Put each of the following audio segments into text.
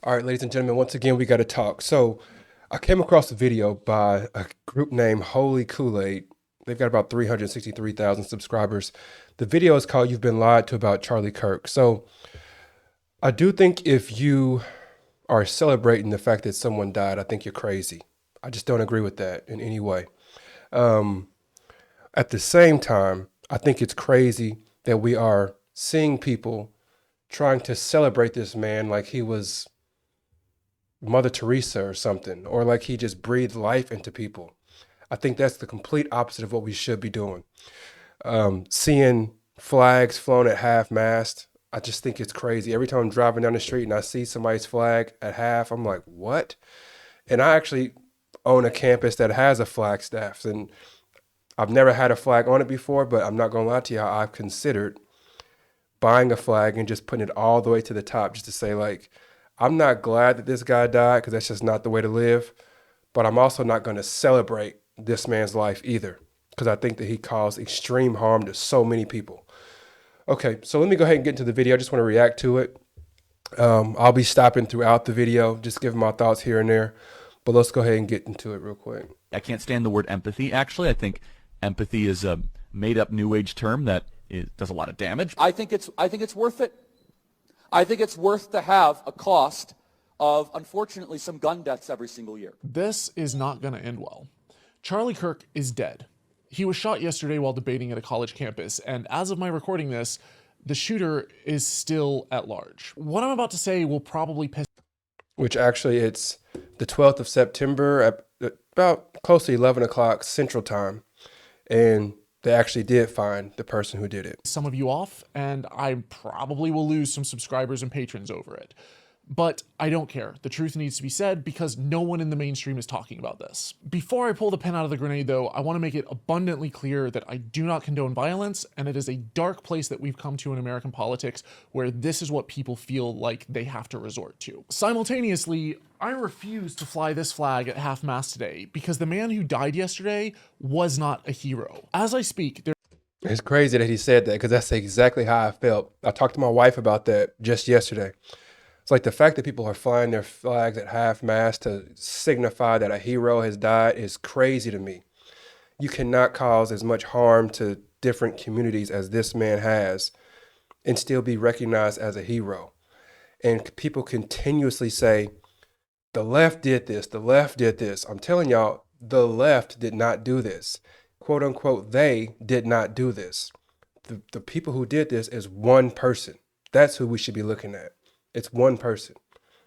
All right, ladies and gentlemen, once again, we got to talk. So I came across a video by a group named Holy Kool-Aid. They've got about 363,000 subscribers. The video is called You've Been Lied to About Charlie Kirk. So I do think if you are celebrating the fact that someone died, I think you're crazy. I just don't agree with that in any way. At the same time, I think it's crazy that we are seeing people trying to celebrate this man like he was Mother Teresa or something, or like he just breathed life into people. I think that's the complete opposite of what we should be doing. Seeing flags flown at half mast, I just think it's crazy. Every time I'm driving down the street and I see somebody's flag at half, I'm like, what? And I actually own a campus that has a flag staff, and I've never had a flag on it before, but I'm not gonna lie to you, I've considered buying a flag and just putting it all the way to the top just to say, like, I'm not glad that this guy died because that's just not the way to live, but I'm also not going to celebrate this man's life either because I think that he caused extreme harm to so many people. Okay, so let me go ahead and get into the video. I just want to react to it. I'll be stopping throughout the video, just giving my thoughts here and there, but let's go ahead and get into it real quick. I can't stand the word empathy, actually. I think empathy is a made-up New Age term that does a lot of damage. I think it's worth it. I think it's worth to have a cost of, unfortunately, some gun deaths every single year. This is not going to end well. Charlie Kirk is dead. He was shot yesterday while debating at a college campus, and as of my recording this, the shooter is still at large. What I'm about to say will probably piss... Which actually, it's the 12th of September at about close to 11 o'clock Central Time, and they actually did find the person who did it. Some of you off, and I probably will lose some subscribers and patrons over it. But I don't care. The truth needs to be said because no one in the mainstream is talking about this. Before I pull the pin out of the grenade though, I want to make it abundantly clear that I do not condone violence, and it is a dark place that we've come to in American politics where this is what people feel like they have to resort to. Simultaneously, I refuse to fly this flag at half-mast today because the man who died yesterday was not a hero. As I speak, It's crazy that he said that because that's exactly how I felt. I talked to my wife about that just yesterday. It's like the fact that people are flying their flags at half-mast to signify that a hero has died is crazy to me. You cannot cause as much harm to different communities as this man has and still be recognized as a hero. And people continuously say, the left did this, the left did this. I'm telling y'all, the left did not do this. Quote unquote, they did not do this. The people who did this is one person. That's who we should be looking at. It's one person.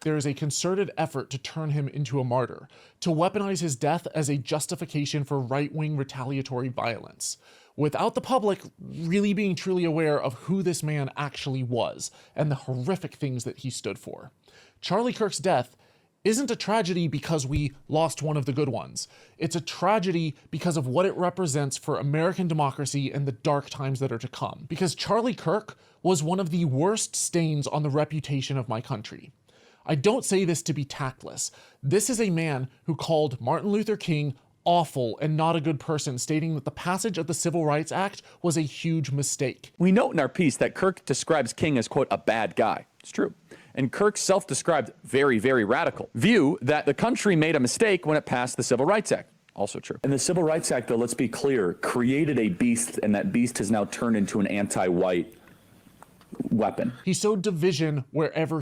There is a concerted effort to turn him into a martyr, to weaponize his death as a justification for right-wing retaliatory violence, without the public really being truly aware of who this man actually was and the horrific things that he stood for. Charlie Kirk's death isn't a tragedy because we lost one of the good ones. It's a tragedy because of what it represents for American democracy and the dark times that are to come. Because Charlie Kirk was one of the worst stains on the reputation of my country. I don't say this to be tactless. This is a man who called Martin Luther King awful and not a good person, stating that the passage of the Civil Rights Act was a huge mistake. We note in our piece that Kirk describes King as, quote, a bad guy. It's true. And Kirk's self-described very, very radical view that the country made a mistake when it passed the Civil Rights Act. Also true. And the Civil Rights Act, though, let's be clear, created a beast, and that beast has now turned into an anti-white weapon. He sowed division wherever.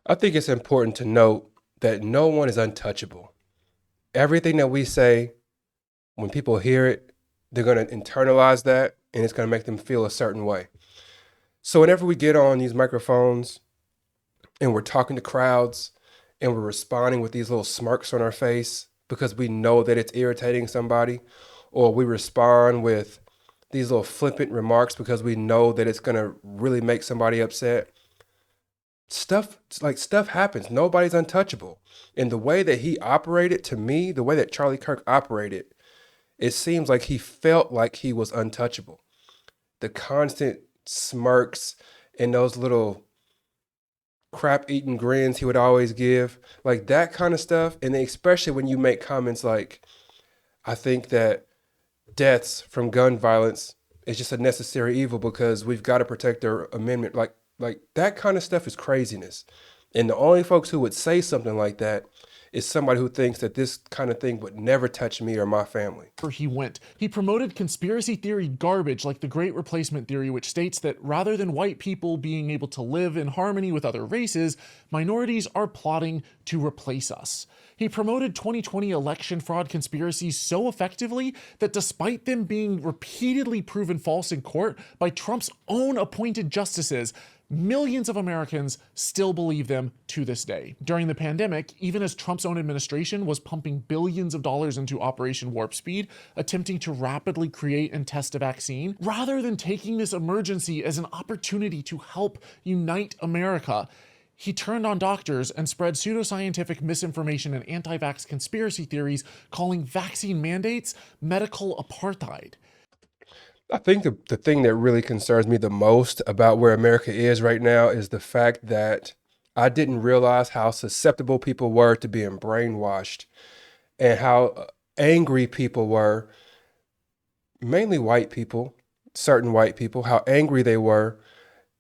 I think it's important to note that no one is untouchable. Everything that we say, when people hear it, they're going to internalize that, and it's going to make them feel a certain way. So whenever we get on these microphones and we're talking to crowds and we're responding with these little smirks on our face because we know that it's irritating somebody, or we respond with these little flippant remarks because we know that it's going to really make somebody upset, stuff happens. Nobody's untouchable. And the way that he operated, to me, the way that Charlie Kirk operated, it seems like he felt like he was untouchable. The constant smirks and those little crap-eating grins he would always give, like that kind of stuff. And then especially when you make comments like, I think that deaths from gun violence is just a necessary evil because we've got to protect our amendment. Like that kind of stuff is craziness. And the only folks who would say something like that is somebody who thinks that this kind of thing would never touch me or my family. He went. He promoted conspiracy theory garbage like the Great Replacement Theory, which states that rather than white people being able to live in harmony with other races, minorities are plotting to replace us. He promoted 2020 election fraud conspiracies so effectively that despite them being repeatedly proven false in court by Trump's own appointed justices, millions of Americans still believe them to this day. During the pandemic, even as Trump's own administration was pumping billions of dollars into Operation Warp Speed, attempting to rapidly create and test a vaccine, rather than taking this emergency as an opportunity to help unite America, he turned on doctors and spread pseudoscientific misinformation and anti-vax conspiracy theories, calling vaccine mandates medical apartheid. I think the thing that really concerns me the most about where America is right now is the fact that I didn't realize how susceptible people were to being brainwashed and how angry people were, mainly white people, certain white people, how angry they were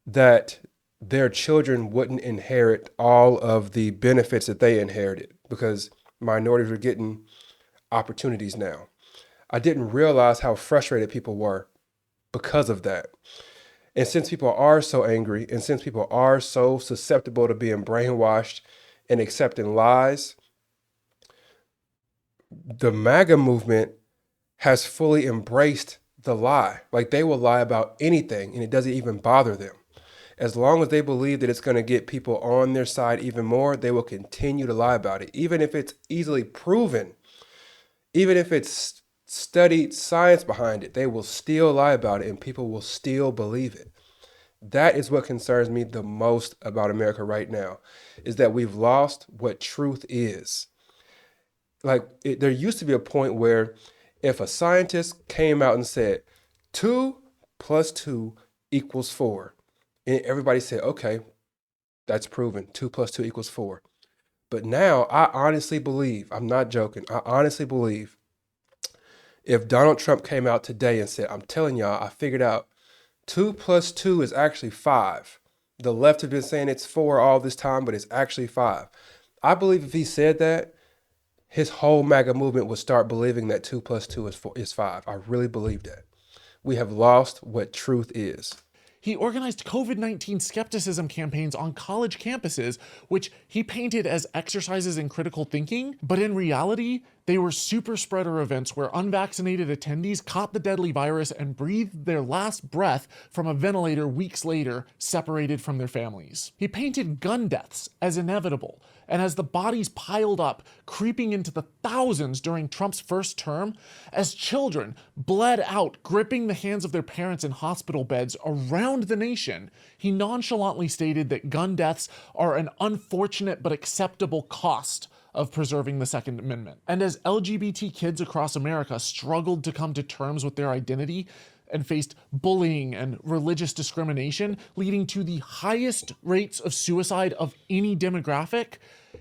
that their children wouldn't inherit all of the benefits that they inherited because minorities were getting opportunities now. I didn't realize how frustrated people were because of that. And since people are so angry and since people are so susceptible to being brainwashed and accepting lies, the MAGA movement has fully embraced the lie. Like they will lie about anything and it doesn't even bother them. As long as they believe that it's going to get people on their side even more, they will continue to lie about it. Even if it's easily proven, even if it's studied science behind it, they will still lie about it and people will still believe it. That is what concerns me the most about America right now, is that we've lost what truth is. There used to be a point where if a scientist came out and said 2 + 2 = 4, and everybody said, okay, that's proven, 2 + 2 = 4. But now I honestly believe, I'm not joking, I honestly believe if Donald Trump came out today and said, I'm telling y'all, I figured out 2 + 2 is actually 5. The left have been saying it's 4 all this time, but it's actually 5. I believe if he said that, his whole MAGA movement would start believing that 2 + 2 is 5. I really believe that. We have lost what truth is. He organized COVID-19 skepticism campaigns on college campuses, which he painted as exercises in critical thinking, but in reality, they were super spreader events where unvaccinated attendees caught the deadly virus and breathed their last breath from a ventilator weeks later, separated from their families. He painted gun deaths as inevitable, and as the bodies piled up, creeping into the thousands during Trump's first term, as children bled out, gripping the hands of their parents in hospital beds around the nation, he nonchalantly stated that gun deaths are an unfortunate but acceptable cost of preserving the Second Amendment. And as LGBT kids across America struggled to come to terms with their identity and faced bullying and religious discrimination, leading to the highest rates of suicide of any demographic,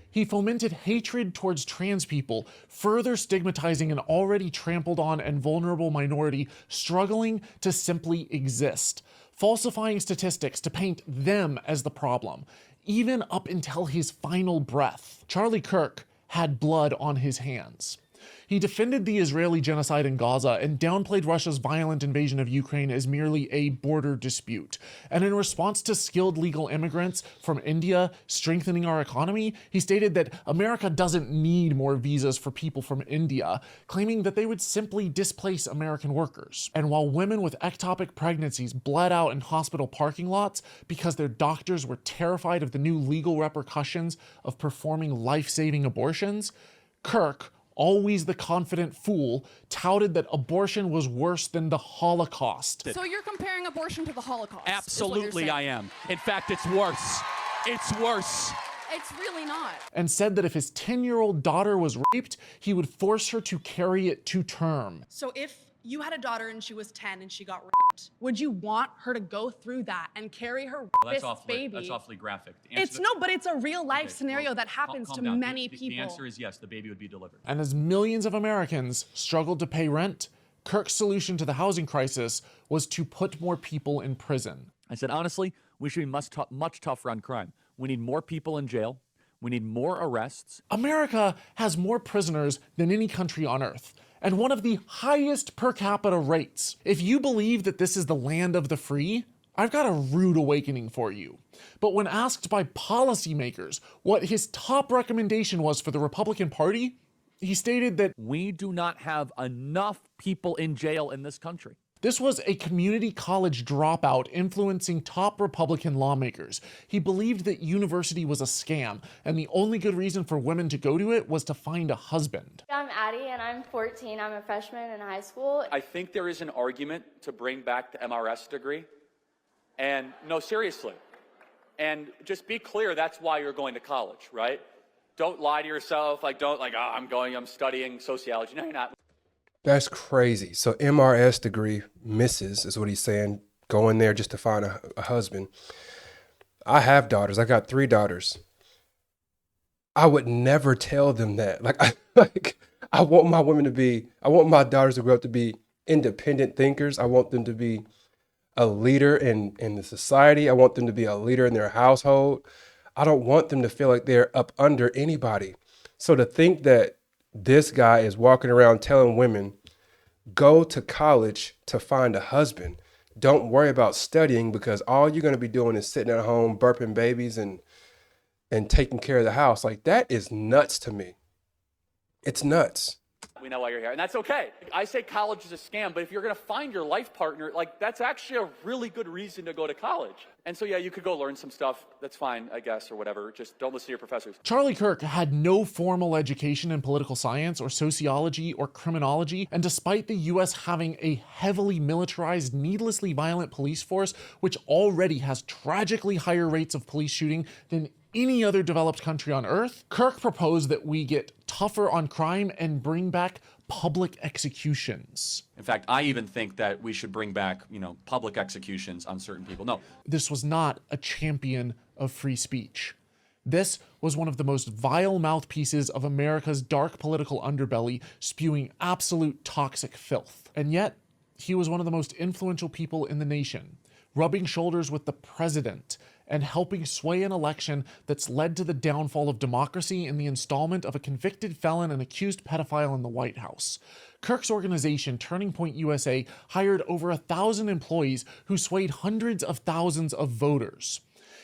he fomented hatred towards trans people, further stigmatizing an already trampled on and vulnerable minority struggling to simply exist, falsifying statistics to paint them as the problem, even up until his final breath. Charlie Kirk had blood on his hands. He defended the Israeli genocide in Gaza and downplayed Russia's violent invasion of Ukraine as merely a border dispute. And in response to skilled legal immigrants from India strengthening our economy, he stated that America doesn't need more visas for people from India, claiming that they would simply displace American workers. And while women with ectopic pregnancies bled out in hospital parking lots because their doctors were terrified of the new legal repercussions of performing life-saving abortions, Kirk, always the confident fool, touted that abortion was worse than the Holocaust. So you're comparing abortion to the Holocaust? Absolutely I am. In fact, it's worse. It's worse. It's really not. And said that if his 10-year-old daughter was raped, he would force her to carry it to term. So if you had a daughter and she was 10 and she got raped, would you want her to go through that and carry her rapist baby? That's awfully graphic. But it's a real life scenario that happens to many people. The answer is yes, the baby would be delivered. And as millions of Americans struggled to pay rent, Kirk's solution to the housing crisis was to put more people in prison. I said, honestly, we should be much tougher on crime. We need more people in jail. We need more arrests. America has more prisoners than any country on earth, and one of the highest per capita rates. If you believe that this is the land of the free, I've got a rude awakening for you. But when asked by policymakers what his top recommendation was for the Republican Party, he stated that We do not have enough people in jail in this country. this was a community college dropout influencing top Republican lawmakers. He believed that university was a scam, and the only good reason for women to go to it was to find a husband. I'm Addie, and I'm 14. I'm a freshman in high school. I think there is an argument to bring back the MRS degree. And no, seriously. And just be clear, that's why you're going to college, right? Don't lie to yourself, I'm studying sociology. No, you're not. That's crazy. So MRS degree, misses, is what he's saying, going there just to find a husband. I have daughters. I got 3 daughters. I would never tell them that. I want my daughters to grow up to be independent thinkers. I want them to be a leader in the society. I want them to be a leader in their household. I don't want them to feel like they're up under anybody. So to think that this guy is walking around telling women, go to college to find a husband. Don't worry about studying, because all you're going to be doing is sitting at home, burping babies and taking care of the house. Like, that is nuts to me. It's nuts. We know why you're here, and that's okay. I say college is a scam, but if you're going to find your life partner, that's actually a really good reason to go to college. And so, yeah, you could go learn some stuff. That's fine, I guess, or whatever. Just don't listen to your professors. Charlie Kirk had no formal education in political science or sociology or criminology, and despite the US having a heavily militarized, needlessly violent police force, which already has tragically higher rates of police shooting than any other developed country on earth, Kirk proposed that we get tougher on crime and bring back public executions. In fact, I even think that we should bring back, public executions on certain people. No. This was not a champion of free speech. This was one of the most vile mouthpieces of America's dark political underbelly, spewing absolute toxic filth. And yet, he was one of the most influential people in the nation, rubbing shoulders with the president and helping sway an election that's led to the downfall of democracy in the installment of a convicted felon and accused pedophile in the White House. Kirk's organization, Turning Point USA, hired over 1,000 employees who swayed hundreds of thousands of voters.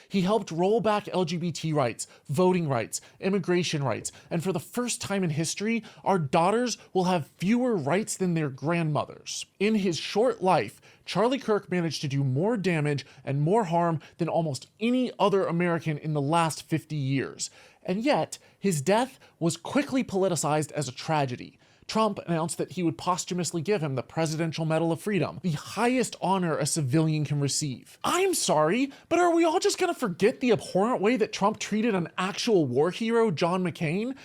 He helped roll back LGBT rights, voting rights, immigration rights, and for the first time in history, our daughters will have fewer rights than their grandmothers. In his short life, Charlie Kirk managed to do more damage and more harm than almost any other American in the last 50 years. And yet, his death was quickly politicized as a tragedy. Trump announced that he would posthumously give him the Presidential Medal of Freedom, the highest honor a civilian can receive. I'm sorry, but are we all just gonna forget the abhorrent way that Trump treated an actual war hero, John McCain?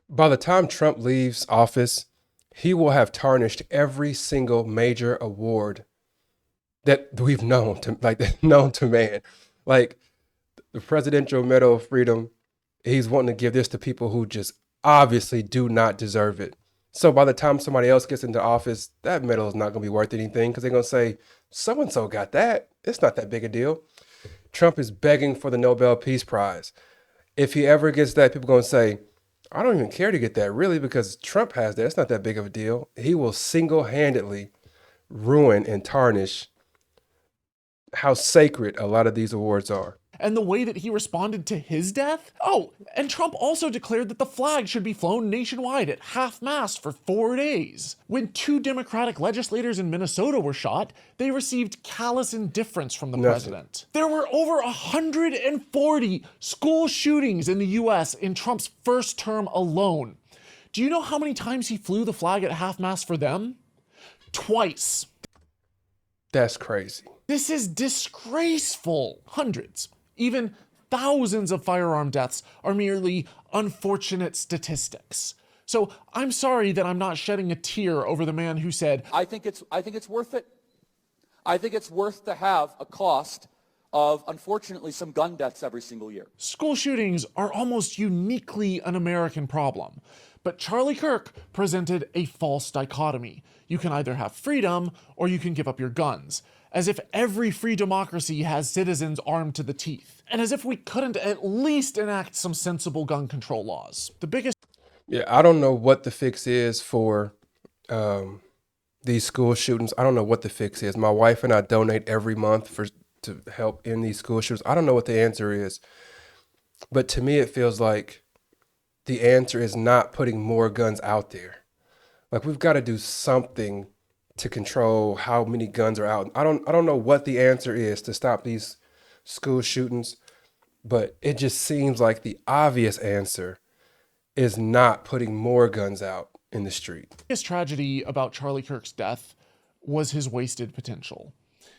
By the time Trump leaves office, he will have tarnished every single major award that we've known to man. Like the Presidential Medal of Freedom, he's wanting to give this to people who just obviously do not deserve it. So by the time somebody else gets into office, that medal is not going to be worth anything, because they're going to say, so-and-so got that. It's not that big a deal. Trump is begging for the Nobel Peace Prize. If he ever gets that, people are going to say, I don't even care to get that, really, because Trump has that. It's not that big of a deal. He will single-handedly ruin and tarnish how sacred a lot of these awards are. And the way that he responded to his death? Oh, and Trump also declared that the flag should be flown nationwide at half-mast for 4 days. When 2 Democratic legislators in Minnesota were shot, they received callous indifference from the president. There were over 140 school shootings in the US in Trump's first term alone. Do you know how many times he flew the flag at half-mast for them? Twice. That's crazy. This is disgraceful. Hundreds, even thousands of firearm deaths are merely unfortunate statistics. So I'm sorry that I'm not shedding a tear over the man who said, I think it's worth it. I think it's worth to have a cost of, unfortunately, some gun deaths every single year. School shootings are almost uniquely an American problem. But Charlie Kirk presented a false dichotomy. You can either have freedom or you can give up your guns, as if every free democracy has citizens armed to the teeth, and as if we couldn't at least enact some sensible gun control laws. The biggest Yeah, I don't know what the fix is for these school shootings. I don't know what the fix is. My wife and I donate every month to help end these school shootings. I don't know what the answer is. But to me, it feels like the answer is not putting more guns out there. Like, we've got to do something to control how many guns are out. I don't know what the answer is to stop these school shootings, but it just seems like the obvious answer is not putting more guns out in the street. The biggest tragedy about Charlie Kirk's death was his wasted potential.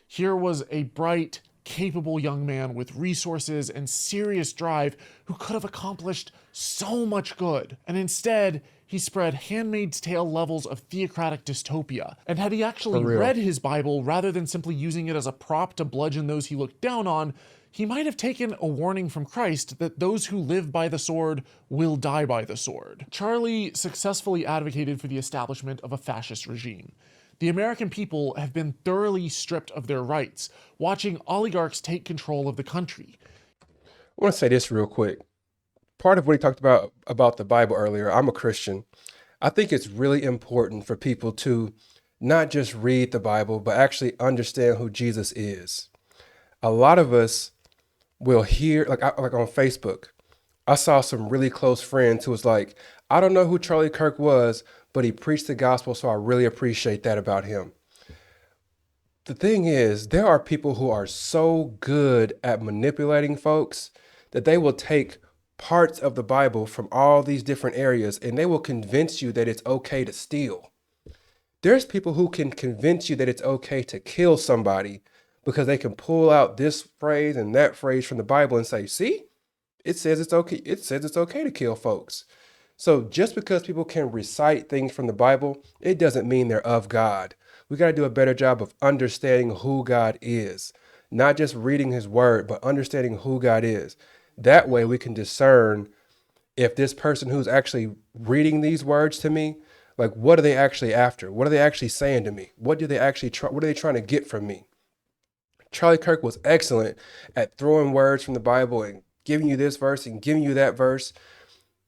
Here was a bright, capable young man with resources and serious drive who could have accomplished so much good. And instead, he spread Handmaid's Tale levels of theocratic dystopia. And had he actually read his Bible rather than simply using it as a prop to bludgeon those he looked down on, he might have taken a warning from Christ that those who live by the sword will die by the sword. Charlie successfully advocated for the establishment of a fascist regime. The American people have been thoroughly stripped of their rights, watching oligarchs take control of the country. I want to say this real quick. Part of what he talked about the Bible earlier, I'm a Christian. I think it's really important for people to not just read the Bible, but actually understand who Jesus is. A lot of us will hear, like on Facebook, I saw some really close friends who was like, I don't know who Charlie Kirk was, but he preached the gospel, so I really appreciate that about him. The thing is, there are people who are so good at manipulating folks that they will take parts of the Bible from all these different areas and they will convince you that it's okay to steal. There's people who can convince you that it's okay to kill somebody because they can pull out this phrase and that phrase from the Bible and say, see, it says it's okay. It says it's okay to kill folks. So just because people can recite things from the Bible, it doesn't mean they're of God. We got to do a better job of understanding who God is, not just reading his word, but understanding who God is. That way we can discern if this person who's actually reading these words to me, like, what are they actually after? What are they actually saying to me? What are they trying to get from me? Charlie Kirk was excellent at throwing words from the Bible and giving you this verse and giving you that verse,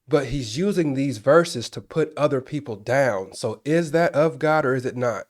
but he's using these verses to put other people down. So is that of God or is it not?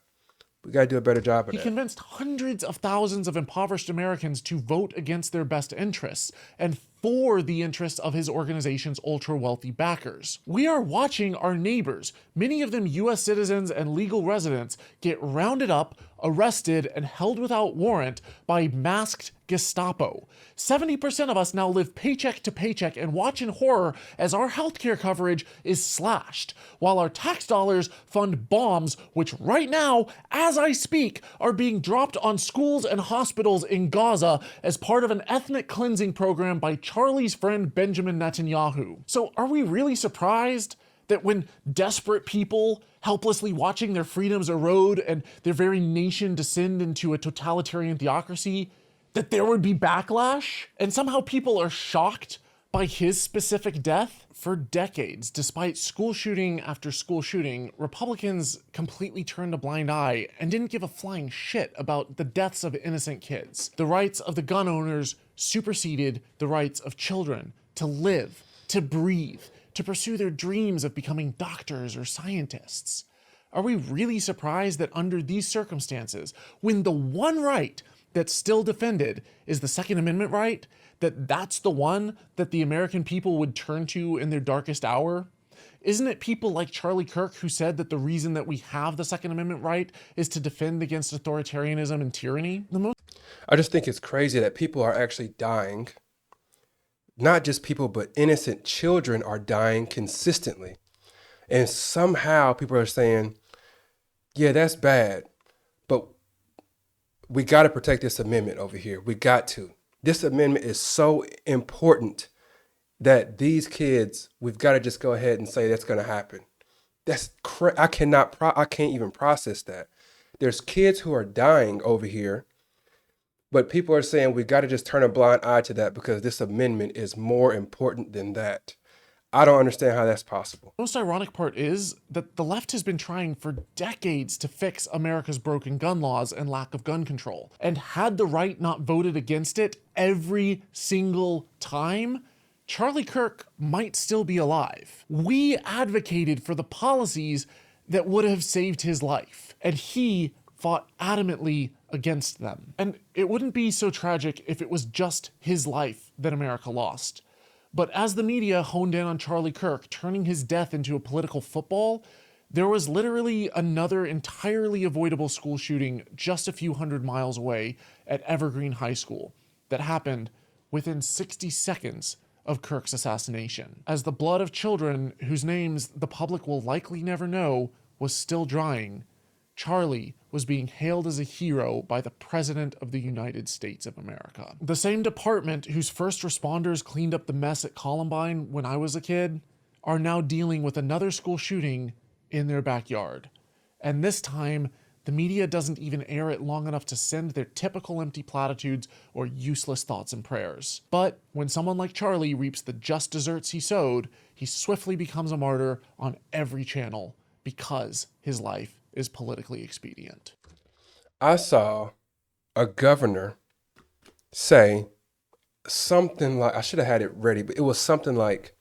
We got to do a better job of that. He convinced hundreds of thousands of impoverished Americans to vote against their best interests and for the interests of his organization's ultra-wealthy backers. We are watching our neighbors, many of them US citizens and legal residents, get rounded up, arrested, and held without warrant by masked Gestapo. 70% of us now live paycheck to paycheck and watch in horror as our healthcare coverage is slashed, while our tax dollars fund bombs which right now, as I speak, are being dropped on schools and hospitals in Gaza as part of an ethnic cleansing program by Charlie's friend Benjamin Netanyahu. So are we really surprised that when desperate people helplessly watching their freedoms erode and their very nation descend into a totalitarian theocracy, that there would be backlash? And somehow people are shocked by his specific death? For decades, despite school shooting after school shooting, Republicans completely turned a blind eye and didn't give a flying shit about the deaths of innocent kids. The rights of the gun owners superseded the rights of children to live, to breathe, to pursue their dreams of becoming doctors or scientists. Are we really surprised that under these circumstances, when the one right that's still defended is the Second Amendment right, that's the one that the American people would turn to in their darkest hour? Isn't it people like Charlie Kirk who said that the reason that we have the Second Amendment right is to defend against authoritarianism and tyranny? I just think it's crazy that people are actually dying. Not just people, but innocent children are dying consistently. And somehow people are saying, yeah, that's bad, but we got to protect this amendment over here. We got to. This amendment is so important that these kids, we've got to just go ahead and say that's going to happen. I can't even process that. There's kids who are dying over here, but people are saying we got to just turn a blind eye to that because this amendment is more important than that. I don't understand how that's possible. Most ironic part is that the left has been trying for decades to fix America's broken gun laws and lack of gun control. And had the right not voted against it every single time, Charlie Kirk might still be alive. We advocated for the policies that would have saved his life, and he fought adamantly against them. And it wouldn't be so tragic if it was just his life that America lost. But as the media honed in on Charlie Kirk, turning his death into a political football, there was literally another entirely avoidable school shooting just a few hundred miles away at Evergreen High School that happened within 60 seconds of Kirk's assassination. As the blood of children whose names the public will likely never know was still drying, Charlie was being hailed as a hero by the President of the United States of America. The same department whose first responders cleaned up the mess at Columbine when I was a kid are now dealing with another school shooting in their backyard. And this time, the media doesn't even air it long enough to send their typical empty platitudes or useless thoughts and prayers. But when someone like Charlie reaps the just deserts he sowed, he swiftly becomes a martyr on every channel because his life is politically expedient. I saw a governor say something like, I should have had it ready, but it was something like,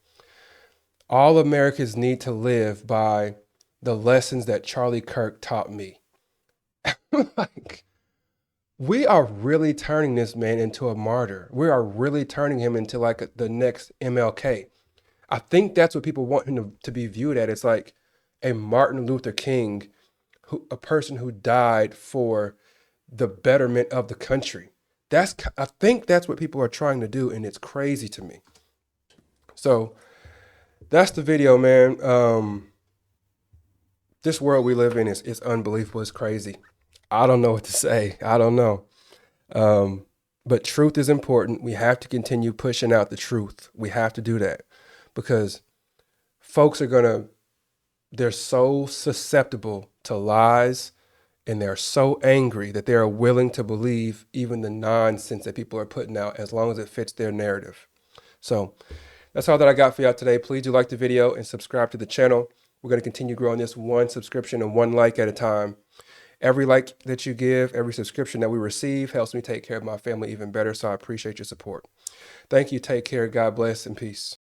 all Americans need to live by the lessons that Charlie Kirk taught me. Like, we are really turning this man into a martyr. We are really turning him into like the next MLK. I think that's what people want him to be viewed at. It's like a Martin Luther King, a person who died for the betterment of the country. I think that's what people are trying to do, and it's crazy to me. So that's the video, man. This world we live in is unbelievable. It's crazy. I don't know what to say. I don't know. But truth is important. We have to continue pushing out the truth. We have to do that because folks they're so susceptible to lies, and they're so angry that they are willing to believe even the nonsense that people are putting out as long as it fits their narrative. So that's all that I got for y'all today. Please do like the video and subscribe to the channel. We're going to continue growing this one subscription and one like at a time. Every like that you give, every subscription that we receive helps me take care of my family even better. So I appreciate your support. Thank you. Take care. God bless and peace.